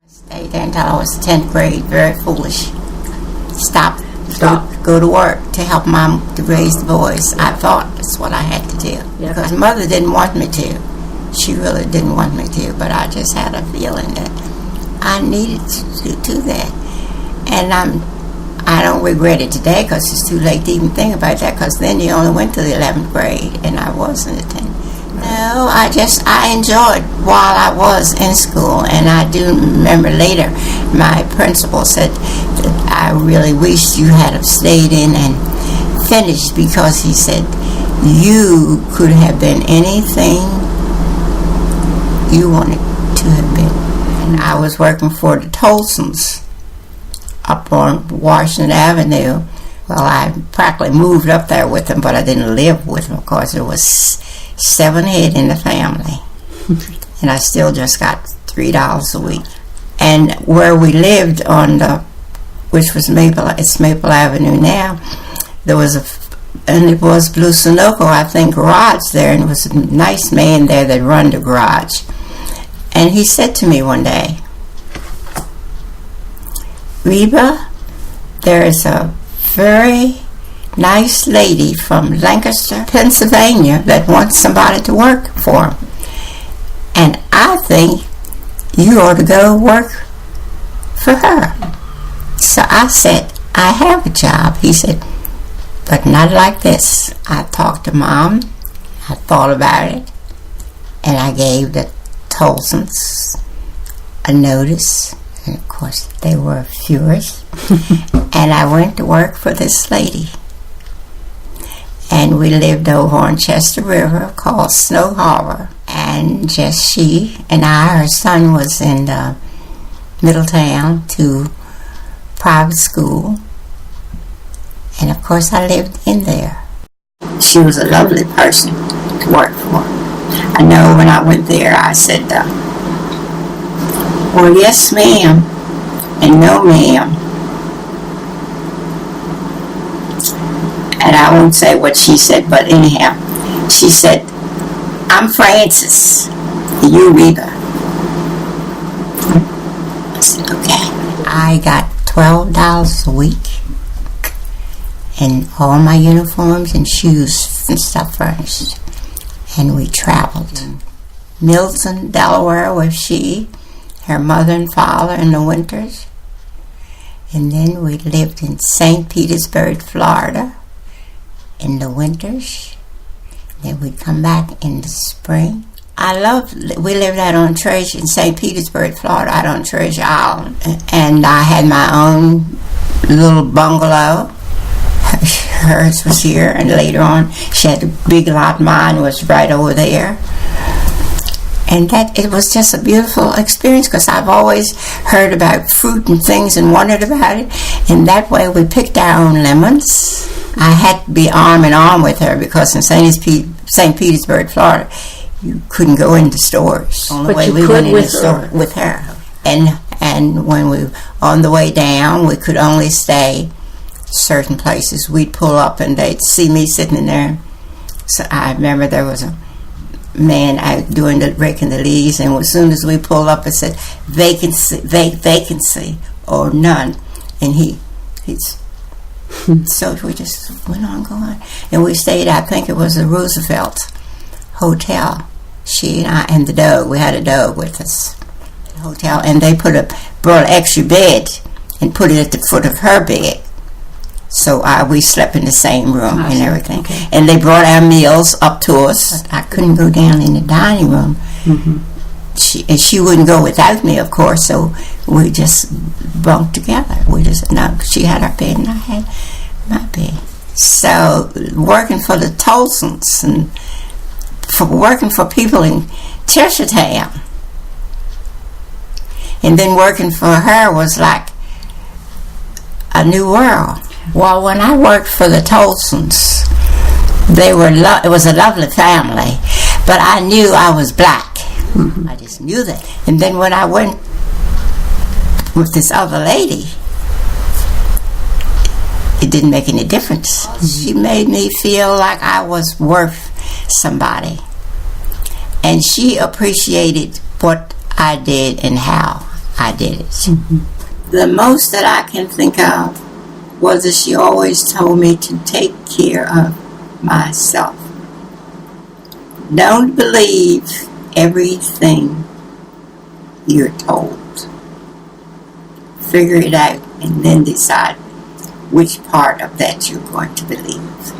Stayed there until I was 10th grade. Very foolish. Stop. Go to work to help Mom to raise the boys. I thought that's what I had to do. Yeah. Because Mother didn't want me to. She really didn't want me to, but I just had a feeling that I needed to do that. And I don't regret it today because it's too late to even think about that, because then you only went to the 11th grade and I wasn't a 10th. No, I enjoyed while I was in school, and I do remember later my principal said that I really wished you had have stayed in and finished, because he said you could have been anything you wanted to have been. And I was working for the Tolsons up on Washington Avenue. Well, I practically moved up there with them, but I didn't live with them. Of course, there was 7 head in the family, and I still just got $3 a week. And where we lived on which was Maple Avenue now, there was and it was Blue Sunoco, I think, garage there, and it was a nice man there that run the garage. And he said to me one day, Reba, there is a very nice lady from Lancaster, Pennsylvania, that wants somebody to work for him. And I think you ought to go work for her. So I said, I have a job. He said, but not like this. I talked to Mom. I thought about it. And I gave the Tolsons a notice. And of course, they were furious. And I went to work for this lady. And we lived over on Chester River, called Snow Harbor. And just she and I, her son was in Middletown to private school. And of course I lived in there. She was a lovely person to work for. I know when I went there I said, well, yes ma'am, and no ma'am. And I won't say what she said, but anyhow, she said, I'm Frances, you Reba. I said, okay. I got $12 a week, and all my uniforms and shoes and stuff furnished. And we traveled. Milton, Delaware was she, her mother and father in the winters. And then we lived in St. Petersburg, Florida, in the winters. Then we'd come back in the spring. We lived out on Treasure in St. Petersburg, Florida, out on Treasure Island. And I had my own little bungalow. Hers was here, and later on she had a big lot. Mine was right over there. And it was just a beautiful experience, because I've always heard about fruit and things and wondered about it. And that way we picked our own lemons. I had to be arm in arm with her, because in St. Petersburg, Florida, you couldn't go into stores. Only way we went into the store with her. And when we on the way down, we could only stay certain places. We'd pull up and they'd see me sitting in there. So I remember there was a man out doing raking the leaves, and as soon as we pulled up, it said vacancy or none, and he's so we just went on going, and we stayed, I think it was the Roosevelt Hotel, she and I and the dog. We had a dog with us in the hotel, and they brought an extra bed and put it at the foot of her bed. So we slept in the same room and everything. Okay. And they brought our meals up to us. I couldn't go down in the dining room. Mm-hmm. She wouldn't go without me, of course, so we just bunked together. She had her bed and I had my bed. So working for the Tolsons and working for people in Chestertown, and then working for her was like a new world. Well, when I worked for the Tolsons, it was a lovely family, but I knew I was black. Mm-hmm. I just knew that. And then when I went with this other lady, it didn't make any difference. She made me feel like I was worth somebody. And she appreciated what I did and how I did it. The most that I can think of was that she always told me to take care of myself. Don't believe everything you're told. Figure it out and then decide which part of that you're going to believe.